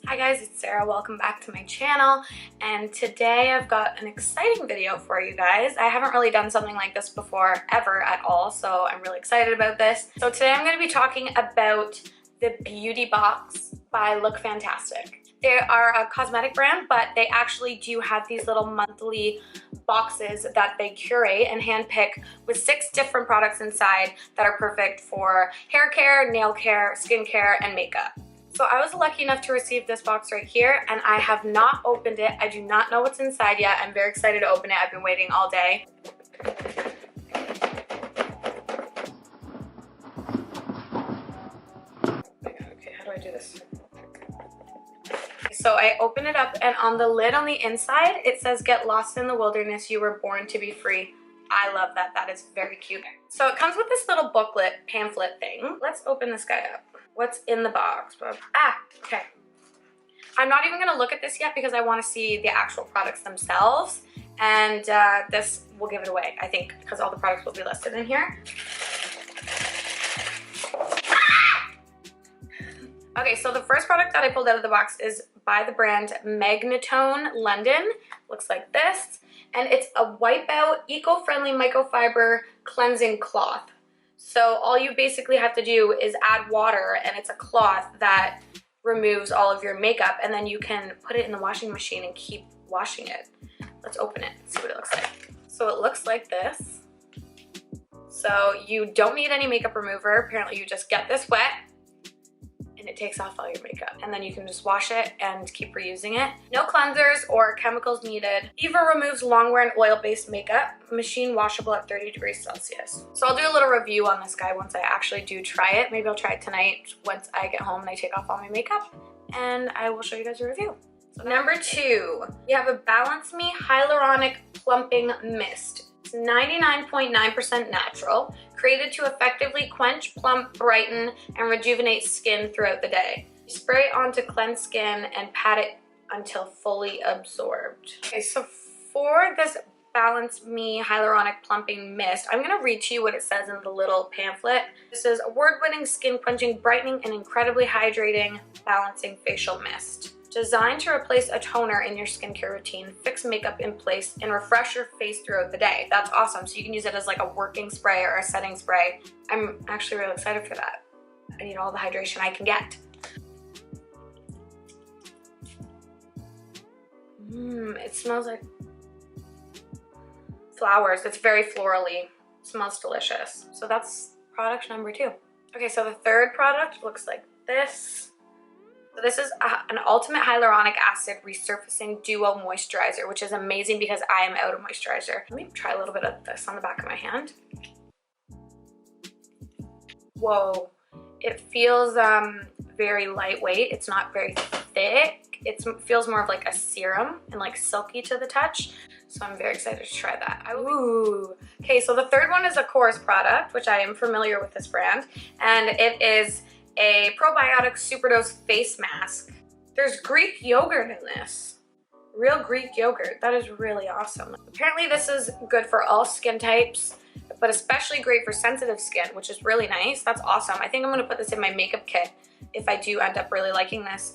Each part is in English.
Hi guys, it's Sarah. Welcome back to my channel, and today I've got an exciting video for you guys. I haven't really done something like this before ever at all, so I'm really excited about this. So today I'm going to be talking about the Beauty Box by Lookfantastic. They are a cosmetic brand, but they actually do have these little monthly boxes that they curate and handpick with 6 different products inside that are perfect for hair care, nail care, skin care, and makeup. So I was lucky enough to receive this box right here, and I have not opened it. I do not know what's inside yet. I'm very excited to open it. I've been waiting all day. Okay, how do I do this? So I open it up, and on the lid on the inside, it says, "Get lost in the wilderness, you were born to be free." I love that. That is very cute. So it comes with this little booklet, pamphlet thing. Let's open this guy up. What's in the box? Okay. I'm not even going to look at this yet because I want to see the actual products themselves. And this will give it away, I think, because all the products will be listed in here. Okay, so the first product that I pulled out of the box is by the brand Magnitone London. Looks like this. And it's a wipeout, eco-friendly microfiber cleansing cloth. So all you basically have to do is add water, and it's a cloth that removes all of your makeup, and then you can put it in the washing machine and keep washing it. Let's open it and see what it looks like. So it looks like this. So you don't need any makeup remover. Apparently you just get this wet, and it takes off all your makeup, and then you can just wash it and keep reusing it. No cleansers or chemicals needed. Even removes long-wear and oil-based makeup. Machine washable at 30 degrees Celsius. So I'll do a little review on this guy once I actually do try it. Maybe I'll try it tonight once I get home and I take off all my makeup, and I will show you guys a review. So number 2, we have a Balance Me Hyaluronic Plumping Mist. It's 99.9% natural, created to effectively quench, plump, brighten, and rejuvenate skin throughout the day. Spray it onto cleansed skin and pat it until fully absorbed. Okay, so for this Balance Me Hyaluronic Plumping Mist, I'm going to read to you what it says in the little pamphlet. This is award-winning, skin-quenching, brightening, and incredibly hydrating balancing facial mist. Designed to replace a toner in your skincare routine, fix makeup in place, and refresh your face throughout the day. That's awesome. So you can use it as like a working spray or a setting spray. I'm actually really excited for that. I need all the hydration I can get. It smells like flowers. It's very florally. It smells delicious. So that's product number 2. Okay, so the third product looks like this. So this is an Ultimate Hyaluronic Acid Resurfacing Duo Moisturizer, which is amazing because I am out of moisturizer. Let me try a little bit of this on the back of my hand. Whoa, it feels very lightweight. It's not very thick. It feels more of like a serum and like silky to the touch. So I'm very excited to try that. Ooh. Okay, so the third one is a KORRES product, which I am familiar with this brand, and it is a Probiotic Superdose face mask. There's Greek yogurt in this. Real Greek yogurt. That is really awesome. Apparently this is good for all skin types, but especially great for sensitive skin, which is really nice. That's awesome. I think I'm going to put this in my makeup kit if I do end up really liking this,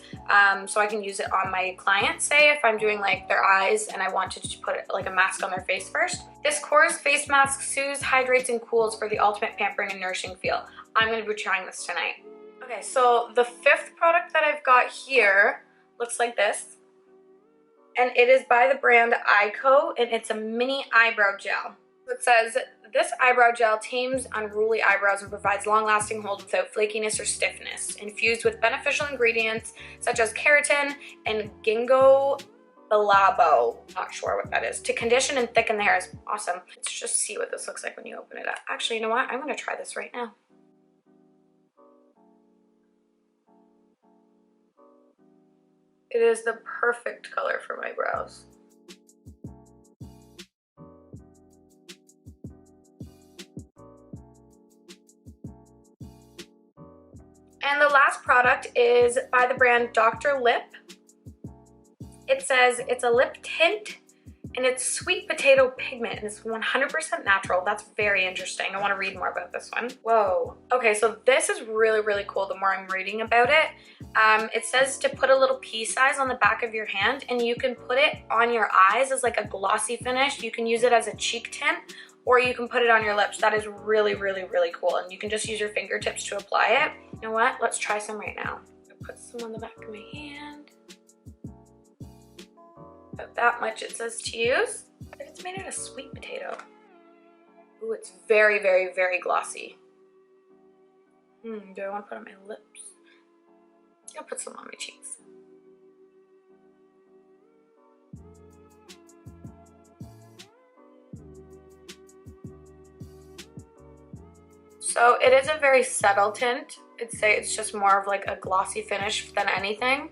so I can use it on my clients, say if I'm doing like their eyes and I want to just put like a mask on their face first. This KORRES face mask soothes, hydrates, and cools for the ultimate pampering and nourishing feel. I'm going to be trying this tonight. Okay, so the 5th product that I've got here looks like this, and it is by the brand Eyeco, and it's a mini eyebrow gel. It says, "This eyebrow gel tames unruly eyebrows and provides long-lasting hold without flakiness or stiffness. Infused with beneficial ingredients such as keratin and ginkgo biloba," not sure what that is, "to condition and thicken the hairs." Awesome. Let's just see what this looks like when you open it up. Actually, you know what? I'm going to try this right now. It is the perfect color for my brows. And the last product is by the brand Dr.Lip. It says it's a lip tint and it's sweet potato pigment, and it's 100% natural. That's very interesting. I want to read more about this one. Whoa. Okay, so this is really, really cool the more I'm reading about it. It says to put a little pea size on the back of your hand, and you can put it on your eyes as like a glossy finish. You can use it as a cheek tint, or you can put it on your lips. That is really, really, really cool. And you can just use your fingertips to apply it. You know what? Let's try some right now. I'll put some on the back of my hand. About that much it says to use. But it's made out of sweet potato. Ooh, it's very, very, very glossy. Do I want to put it on my lips? I'll put some on my cheeks. So it is a very subtle tint. I'd say it's just more of like a glossy finish than anything.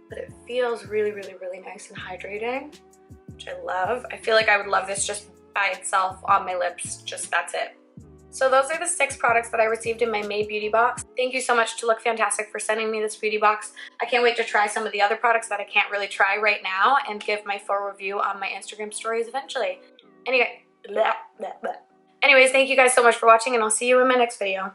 But it feels really, really, really nice and hydrating, which I love. I feel like I would love this just by itself on my lips, just that's it. So those are the 6 products that I received in my May beauty box. Thank you so much to Lookfantastic for sending me this beauty box. I can't wait to try some of the other products that I can't really try right now and give my full review on my Instagram stories eventually. Anyways, thank you guys so much for watching, and I'll see you in my next video.